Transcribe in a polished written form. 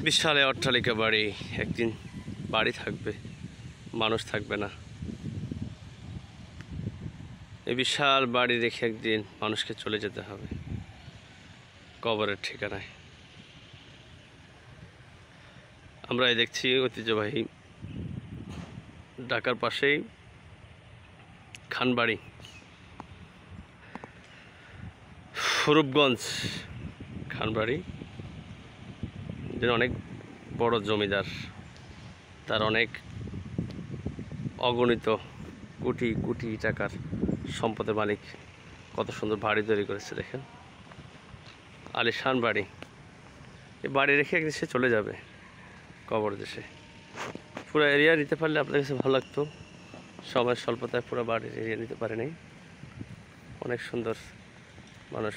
বিশাল অট্টালিকা বাড়ি, একদিন বাড়ি থাকবে, মানুষ থাকবে না। এই বিশাল বাড়ি রেখে একদিন মানুষকে চলে যেতে হবে কবরের ঠিকানায়। আমরা এই দেখছি ঐতিহ্যবাহী ঢাকার পাশেই খানবাড়ি, রূপগঞ্জ খানবাড়ি, যে অনেক বড় জমিদার, তার অনেক অগণিত কোটি কোটি টাকার সম্পদের মালিক। কত সুন্দর বাড়ি তৈরি করেছে দেখেন, আলিশান বাড়ি। এই বাড়ি রেখে একদিন সে চলে যাবে কবর দেশে। পুরো এরিয়া নিতে পারলে আপনার কাছে ভালো লাগতো। সময়ের স্বল্পতায় পুরো বাড়ির এরিয়া নিতে পারেনি। অনেক সুন্দর মানুষ